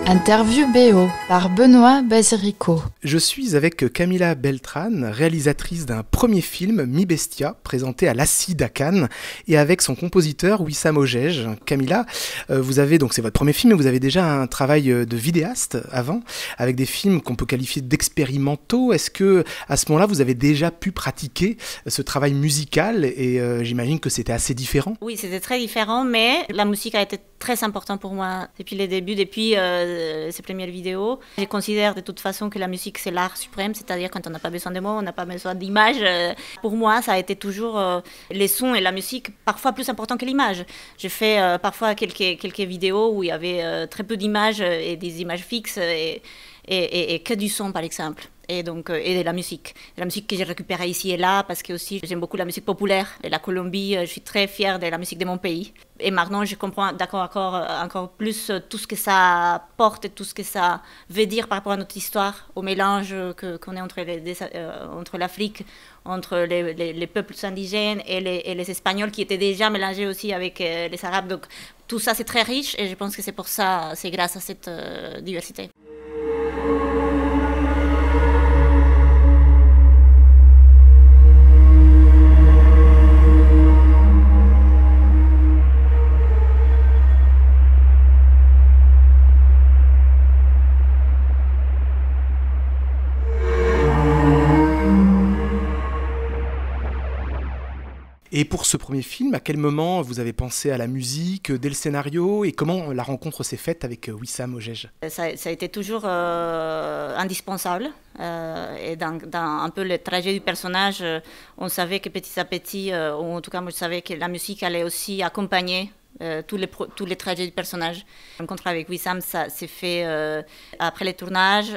Interview BO par Benoît Basirico. Je suis avec Camila Beltrán, réalisatrice d'un premier film, Mi Bestia, présenté à l'Acide à Cannes, et avec son compositeur Wissam Ojej. Camila, vous avez, donc c'est votre premier film, mais vous avez déjà un travail de vidéaste avant, avec des films qu'on peut qualifier d'expérimentaux. Est-ce que à ce moment-là, vous avez déjà pu pratiquer ce travail musical et j'imagine que c'était assez différent? Oui, c'était très différent, mais la musique a été très importante pour moi depuis les débuts, depuis ces premières vidéos. Je considère de toute façon que la musique, c'est l'art suprême, c'est-à-dire quand on n'a pas besoin de mots, on n'a pas besoin d'images. Pour moi, ça a été toujours les sons et la musique, parfois plus important que l'image. J'ai fait parfois quelques vidéos où il y avait très peu d'images et des images fixes et que du son, par exemple. Et donc et de la musique que j'ai récupérée ici et là, parce que aussi j'aime beaucoup la musique populaire de la Colombie. Je suis très fière de la musique de mon pays, et maintenant je comprends encore plus tout ce que ça porte et tout ce que ça veut dire par rapport à notre histoire, au mélange qu'on est entre l'Afrique, entre les peuples indigènes et les Espagnols qui étaient déjà mélangés aussi avec les Arabes. Donc tout ça c'est très riche, et je pense que c'est pour ça, c'est grâce à cette diversité. Et pour ce premier film, à quel moment vous avez pensé à la musique, dès le scénario, et comment la rencontre s'est faite avec Wissam Ojej? Ça a été toujours indispensable. Et dans un peu le trajet du personnage, on savait que petit à petit, ou en tout cas moi je savais que la musique allait aussi accompagner tous les trajets du personnage. La rencontre avec Wissam, ça s'est fait après les tournages,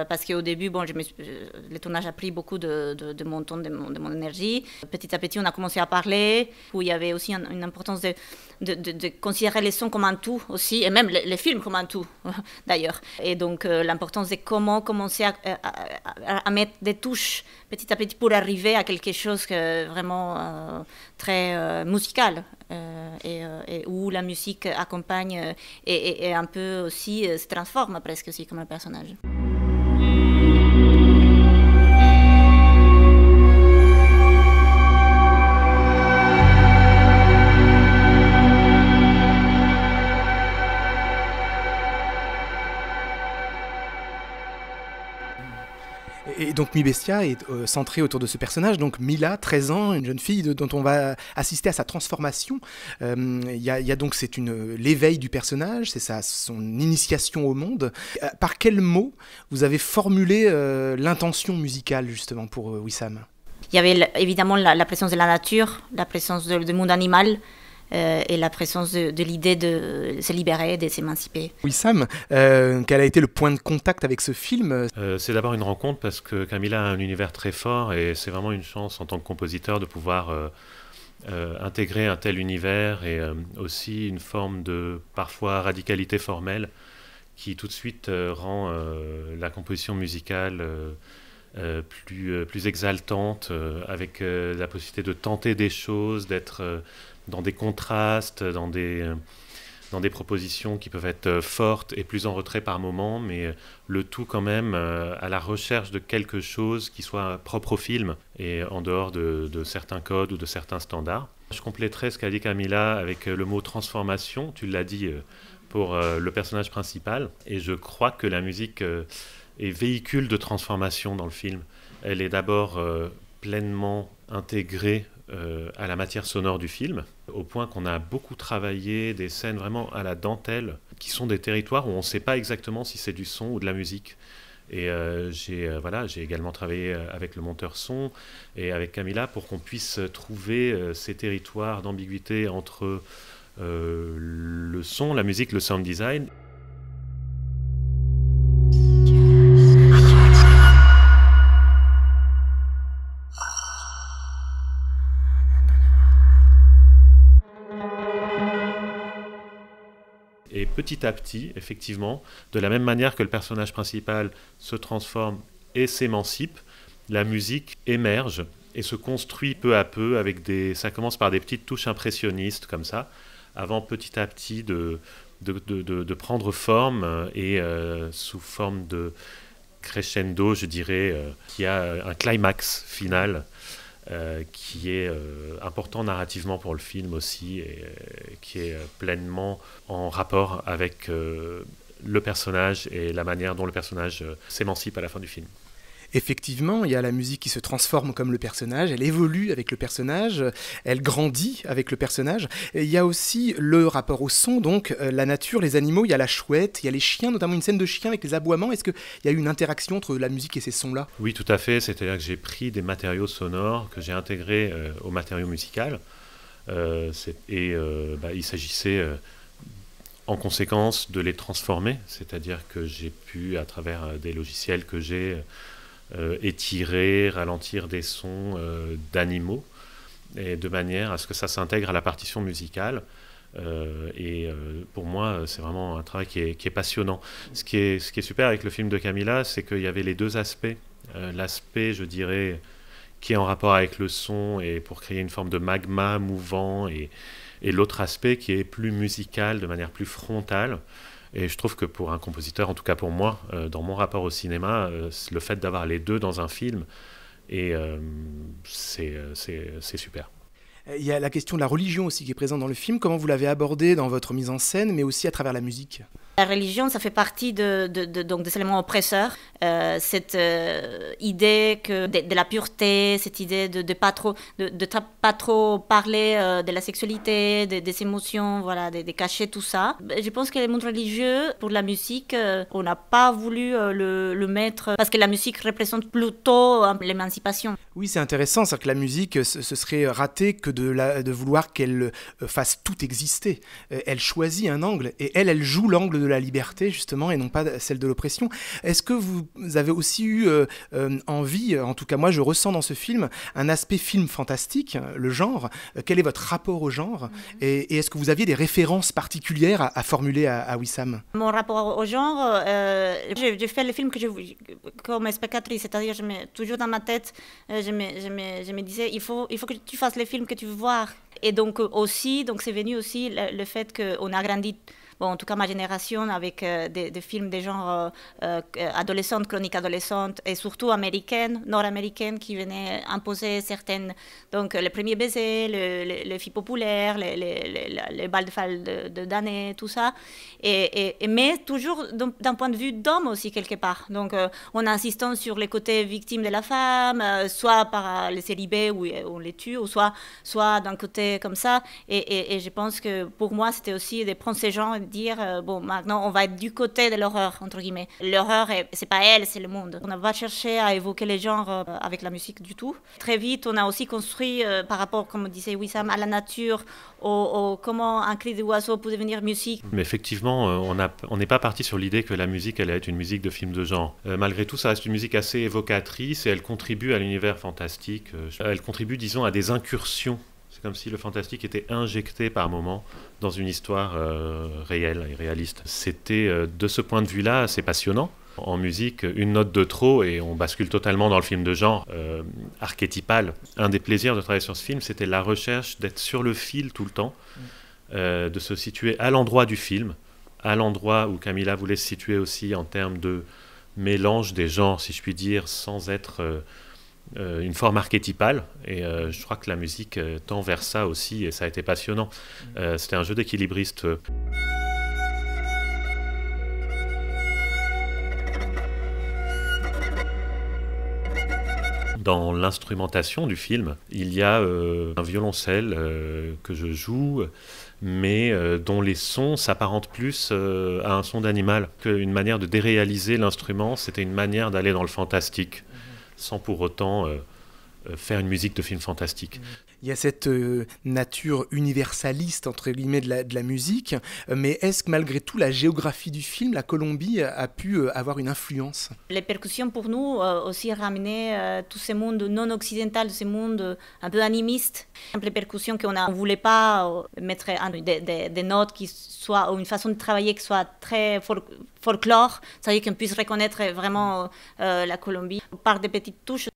parce qu'au début, le tournage a pris beaucoup de mon temps, de mon énergie. Petit à petit, on a commencé à parler, où il y avait aussi une importance de considérer les sons comme un tout aussi, et même les films comme un tout, d'ailleurs. Et donc, l'importance de comment commencer à mettre des touches petit à petit pour arriver à quelque chose que vraiment très musical, et où la musique accompagne et un peu aussi se transforme presque aussi comme un personnage. Et donc Mi Bestia est centré autour de ce personnage, donc Mila, 13 ans, une jeune fille dont on va assister à sa transformation. Il y a donc l'éveil du personnage, c'est son initiation au monde. Par quel mot vous avez formulé l'intention musicale justement pour Wissam? Il y avait évidemment la présence de la nature, la présence du monde animal, et la présence de l'idée de se libérer, de s'émanciper. Wissam, quel a été le point de contact avec ce film? C'est d'abord une rencontre parce que Camila a un univers très fort, et c'est vraiment une chance en tant que compositeur de pouvoir intégrer un tel univers, et aussi une forme de parfois radicalité formelle qui tout de suite rend la composition musicale plus exaltante, avec la possibilité de tenter des choses, d'être dans des contrastes, dans des propositions qui peuvent être fortes et plus en retrait par moment, mais le tout quand même à la recherche de quelque chose qui soit propre au film et en dehors de certains codes ou de certains standards. Je compléterai ce qu'a dit Camila avec le mot transformation, tu l'as dit, pour le personnage principal, et je crois que la musique est véhicule de transformation dans le film. Elle est d'abord pleinement intégrée à la matière sonore du film, au point qu'on a beaucoup travaillé des scènes vraiment à la dentelle, qui sont des territoires où on ne sait pas exactement si c'est du son ou de la musique. Et j'ai également travaillé avec le monteur son et avec Camila pour qu'on puisse trouver ces territoires d'ambiguïté entre le son, la musique, le sound design. Et petit à petit, effectivement, de la même manière que le personnage principal se transforme et s'émancipe, la musique émerge et se construit peu à peu ça commence par des petites touches impressionnistes comme ça, avant petit à petit de de prendre forme et sous forme de crescendo, je dirais, qui a un climax final qui est important narrativement pour le film aussi et qui est pleinement en rapport avec le personnage et la manière dont le personnage s'émancipe à la fin du film. Effectivement, il y a la musique qui se transforme comme le personnage, elle évolue avec le personnage, elle grandit avec le personnage. Et il y a aussi le rapport au son, donc la nature, les animaux, il y a la chouette, il y a les chiens, notamment une scène de chiens avec les aboiements. Est-ce qu'il y a eu une interaction entre la musique et ces sons-là ? Oui, tout à fait. C'est-à-dire que j'ai pris des matériaux sonores que j'ai intégrés au matériau musical. Il s'agissait en conséquence de les transformer, c'est-à-dire que j'ai pu, à travers des logiciels que j'ai, étirer, ralentir des sons d'animaux, et de manière à ce que ça s'intègre à la partition musicale. Pour moi, c'est vraiment un travail qui est passionnant. Ce qui est super avec le film de Camila, c'est qu'il y avait les deux aspects. L'aspect, je dirais, qui est en rapport avec le son et pour créer une forme de magma mouvant, et l'autre aspect qui est plus musical, de manière plus frontale. Et je trouve que pour un compositeur, en tout cas pour moi, dans mon rapport au cinéma, le fait d'avoir les deux dans un film, c'est super. Il y a la question de la religion aussi qui est présente dans le film. Comment vous l'avez abordée dans votre mise en scène, mais aussi à travers la musique ? La religion, ça fait partie donc des éléments oppresseurs. Cette idée de la pureté, cette idée de pas trop parler de la sexualité, des émotions, voilà, de cacher tout ça. Je pense que le monde religieux, pour la musique, on n'a pas voulu le mettre parce que la musique représente plutôt l'émancipation. Oui, c'est intéressant, c'est que la musique, ce serait raté que de vouloir qu'elle fasse tout exister. Elle choisit un angle et elle joue l'angle de la liberté justement et non pas celle de l'oppression. Est-ce que vous avez aussi eu envie, en tout cas moi je ressens dans ce film, un aspect film fantastique, le genre, quel est votre rapport au genre et est-ce que vous aviez des références particulières à formuler à Wissam ? Mon rapport au genre, j'ai fait le film comme spectatrice, c'est-à-dire toujours dans ma tête, je me disais il faut que tu fasses les films que tu veux voir. Et donc c'est venu aussi le fait qu'on a grandi, bon, en tout cas ma génération, avec des films des genres adolescentes, chroniques adolescentes, et surtout américaines, nord-américaines, qui venaient imposer certaines... Donc les premiers baisers, les filles populaires, les balles de damnés, tout ça. Mais toujours d'un point de vue d'homme aussi, quelque part. Donc en insistant sur les côtés victimes de la femme, soit par les séries B où on les tue, ou soit d'un côté comme ça. Et je pense que pour moi, c'était aussi de prendre ces gens dire bon, maintenant on va être du côté de l'horreur, entre guillemets. L'horreur, c'est pas elle, c'est le monde. On n'a pas cherché à évoquer les genres avec la musique du tout. Très vite, on a aussi construit par rapport, comme disait Wissam, à la nature, comment un cri d'oiseau peut devenir musique. Mais effectivement, on n'est pas parti sur l'idée que la musique allait être une musique de film de genre. Malgré tout, ça reste une musique assez évocatrice et elle contribue à l'univers fantastique. Elle contribue, disons, à des incursions. C'est comme si le fantastique était injecté par moments dans une histoire réelle et réaliste. C'était de ce point de vue-là assez passionnant. En musique, une note de trop et on bascule totalement dans le film de genre archétypal. Un des plaisirs de travailler sur ce film, c'était la recherche d'être sur le fil tout le temps, de se situer à l'endroit du film, à l'endroit où Camila voulait se situer aussi en termes de mélange des genres, si je puis dire, sans être... une forme archétypale et je crois que la musique tend vers ça aussi et ça a été passionnant. C'était un jeu d'équilibriste. Dans l'instrumentation du film, il y a un violoncelle que je joue, mais dont les sons s'apparentent plus à un son d'animal. Une manière de déréaliser l'instrument, c'était une manière d'aller dans le fantastique. Sans pour autant faire une musique de film fantastique. Il y a cette nature universaliste, entre guillemets, de la musique, mais est-ce que malgré tout, la géographie du film, la Colombie, a pu avoir une influence ? Les percussions, pour nous, aussi ramenaient tout ce monde non occidental, ce monde un peu animiste. Les percussions qu'on ne voulait pas mettre des notes qui soient, ou une façon de travailler qui soit très folklore, c'est-à-dire qu'on puisse reconnaître vraiment la Colombie par des petites touches.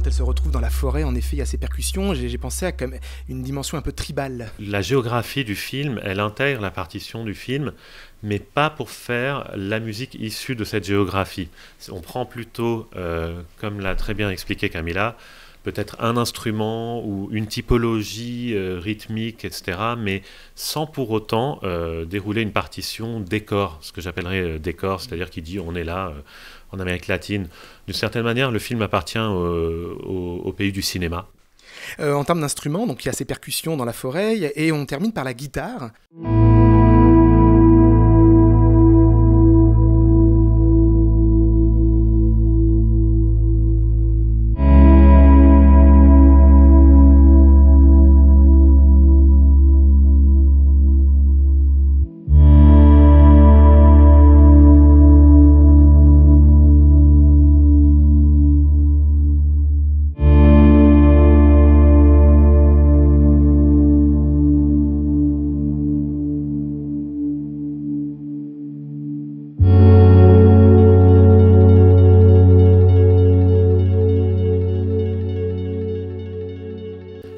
quand elle se retrouve dans la forêt, en effet, il y a ces percussions. J'ai pensé à comme une dimension un peu tribale. La géographie du film, elle intègre la partition du film, mais pas pour faire la musique issue de cette géographie. On prend plutôt, comme l'a très bien expliqué Camilla, peut-être un instrument ou une typologie rythmique, etc., mais sans pour autant dérouler une partition décor, ce que j'appellerais décor, c'est-à-dire qui dit on est là en Amérique latine. D'une certaine manière, le film appartient au pays du cinéma. En termes d'instruments, donc il y a ces percussions dans la forêt, et on termine par la guitare.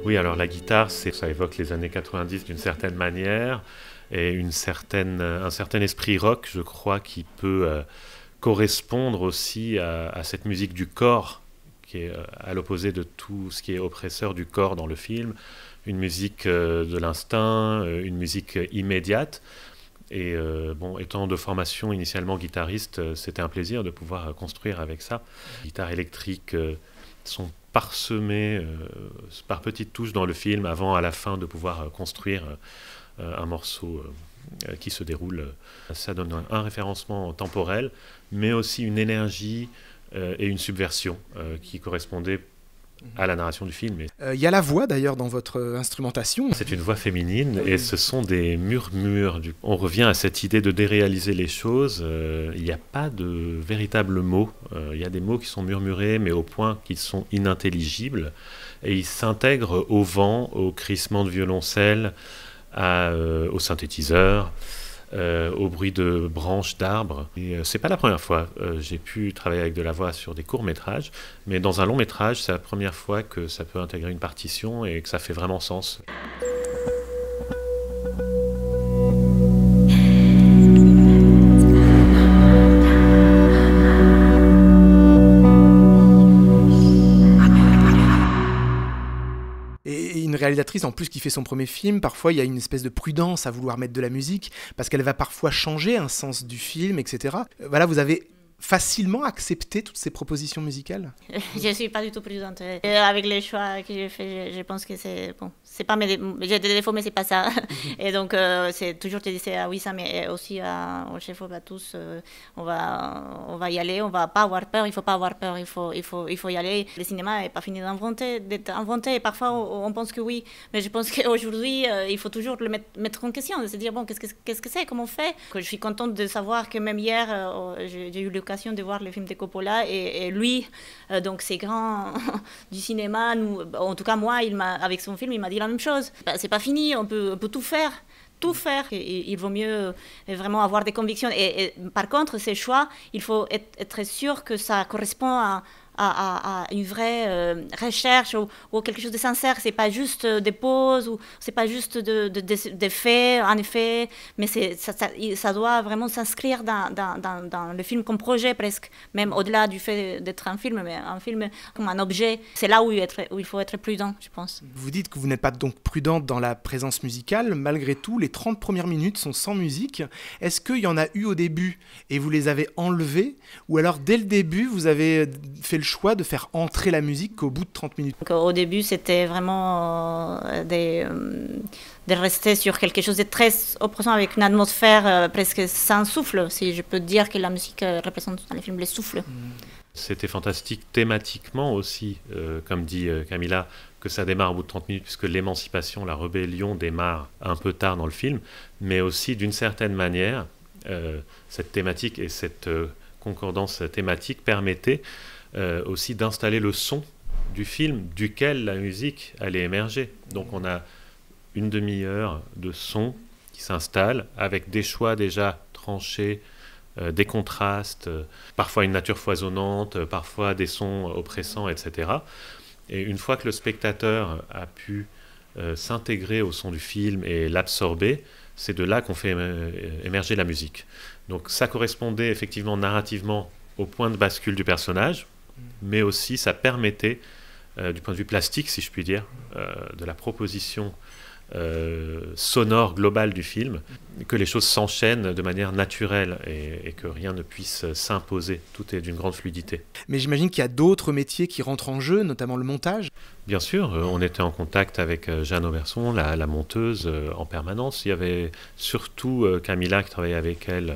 Oui, alors la guitare, ça évoque les années 90 d'une certaine manière, et un certain esprit rock, je crois, qui peut correspondre aussi à cette musique du corps, qui est à l'opposé de tout ce qui est oppresseur du corps dans le film, une musique de l'instinct, une musique immédiate. Et étant de formation initialement guitariste, c'était un plaisir de pouvoir construire avec ça. Les guitares électriques sont parsemées par petites touches dans le film avant à la fin de pouvoir construire un morceau qui se déroule. Ça donne un référencement temporel, mais aussi une énergie et une subversion qui correspondaient à la narration du film. Il y a la voix d'ailleurs dans votre instrumentation. C'est une voix féminine et ce sont des murmures. On revient à cette idée de déréaliser les choses. Il n'y a pas de véritables mots. Il y a des mots qui sont murmurés mais au point qu'ils sont inintelligibles et ils s'intègrent au vent, au crissement de violoncelle, au synthétiseur, au bruit de branches d'arbres. C'est pas la première fois. J'ai pu travailler avec de la voix sur des courts-métrages, mais dans un long-métrage, c'est la première fois que ça peut intégrer une partition et que ça fait vraiment sens. Réalisatrice en plus qui fait son premier film, parfois il y a une espèce de prudence à vouloir mettre de la musique parce qu'elle va parfois changer un sens du film, etc. Voilà, vous avez facilement accepté toutes ces propositions musicales? Je ne suis pas du tout prudente. Avec les choix que j'ai fait, je pense que c'est bon. C'est pas j'ai des défauts, mais c'est pas ça. Et donc c'est toujours te dire à Wissam mais aussi au chef, on va tous, on va y aller, on va pas avoir peur. Il faut pas avoir peur, il faut y aller. Le cinéma n'est pas fini d'être inventé. Et parfois on pense que oui, mais je pense qu'aujourd'hui il faut toujours le mettre en question, de se dire bon qu'est-ce que c'est, comment on fait. Je suis contente de savoir que même hier j'ai eu l'occasion de voir le film de Coppola et lui, donc c'est grand du cinéma. En tout cas moi, avec son film, il m'a dit la même chose. C'est pas fini, on peut tout faire. Tout faire. Il vaut mieux vraiment avoir des convictions. Et par contre, ces choix, il faut être sûr que ça correspond à une vraie recherche ou quelque chose de sincère. C'est pas juste des pauses ou c'est pas juste des faits, en effet, mais ça doit vraiment s'inscrire dans le film comme projet presque, même au-delà du fait d'être un film, mais un film comme un objet. C'est là où il faut être prudent, je pense. Vous dites que vous n'êtes pas donc prudente dans la présence musicale. Malgré tout, les 30 premières minutes sont sans musique. Est-ce qu'il y en a eu au début et vous les avez enlevées, ou alors dès le début, vous avez fait le choix de faire entrer la musique qu'au bout de 30 minutes? Donc, au début, c'était vraiment de rester sur quelque chose de très oppressant, avec une atmosphère presque sans souffle, si je peux dire que la musique représente dans les films le souffle. C'était fantastique thématiquement aussi, comme dit Camilla, que ça démarre au bout de 30 minutes, puisque l'émancipation, la rébellion démarre un peu tard dans le film, mais aussi d'une certaine manière, cette thématique et cette concordance thématique permettaient aussi d'installer le son du film duquel la musique allait émerger. Donc on a une demi-heure de son qui s'installe avec des choix déjà tranchés des contrastes, parfois une nature foisonnante, parfois des sons oppressants, etc. Et une fois que le spectateur a pu s'intégrer au son du film et l'absorber, c'est de là qu'on fait émerger la musique. Donc ça correspondait effectivement narrativement au point de bascule du personnage, mais aussi ça permettait, du point de vue plastique, si je puis dire, de la proposition sonore globale du film, que les choses s'enchaînent de manière naturelle et que rien ne puisse s'imposer. Tout est d'une grande fluidité. Mais j'imagine qu'il y a d'autres métiers qui rentrent en jeu, notamment le montage. Bien sûr, on était en contact avec Jeanne Auberson, la monteuse, en permanence. Il y avait surtout Camilla qui travaillait avec elle,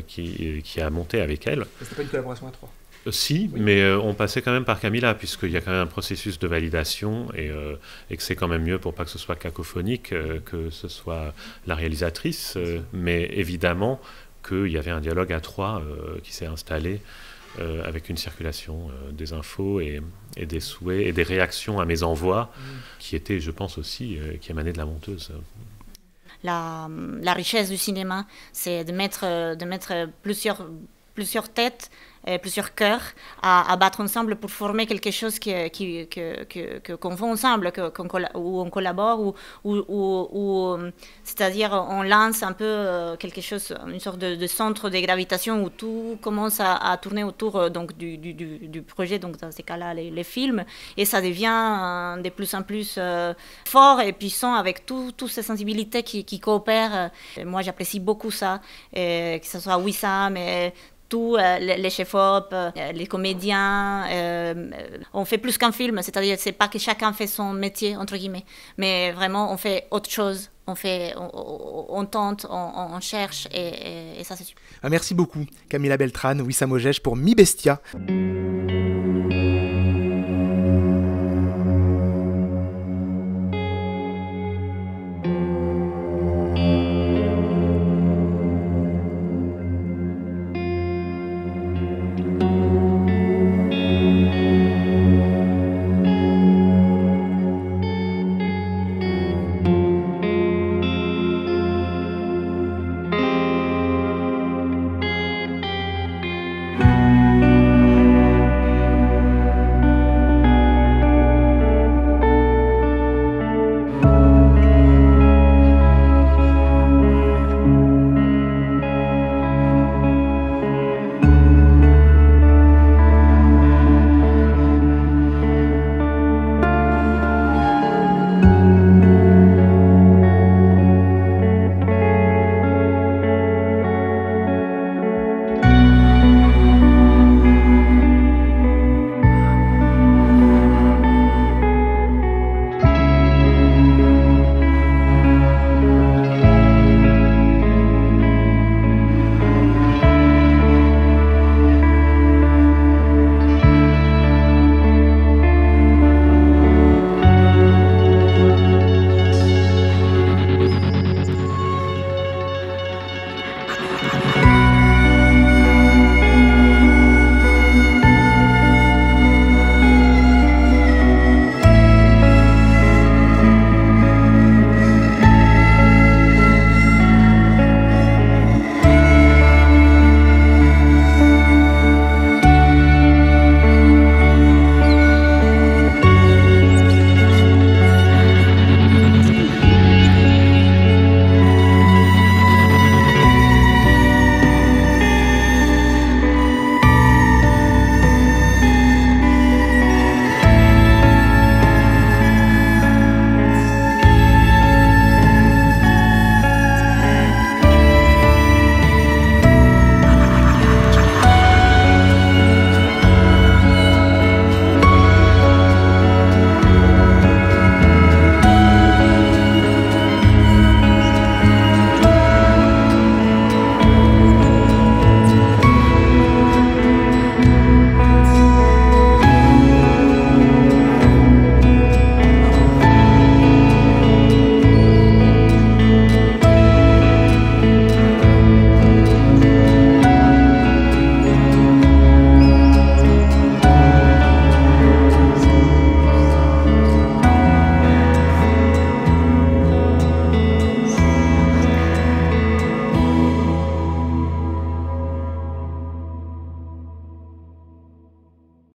qui a monté avec elle. C'était pas une collaboration à trois. Si, oui. Mais on passait quand même par Camilla, puisqu'il y a quand même un processus de validation et que c'est quand même mieux pour pas que ce soit cacophonique que ce soit la réalisatrice. Mais évidemment qu'il y avait un dialogue à trois qui s'est installé avec une circulation des infos et des souhaits et des réactions à mes envois qui étaient, je pense aussi, qui émanaient de la monteuse. La richesse du cinéma, c'est de mettre plusieurs têtes, plusieurs cœurs à battre ensemble pour former quelque chose qu'on fait ensemble, où on collabore, où c'est-à-dire on lance un peu quelque chose, une sorte de centre de gravitation où tout commence à tourner autour donc, du projet, donc dans ces cas-là les films, et ça devient de plus en plus fort et puissant avec toutes ces sensibilités qui coopèrent. Moi j'apprécie beaucoup ça, que ce soit Wissam et tous les chefs-op, les comédiens, on fait plus qu'un film, c'est-à-dire c'est pas que chacun fait son métier, entre guillemets, mais vraiment on fait autre chose, on tente, on cherche, et ça c'est super. Merci beaucoup Camilla Beltrán, Wissam Aujej pour Mi Bestia.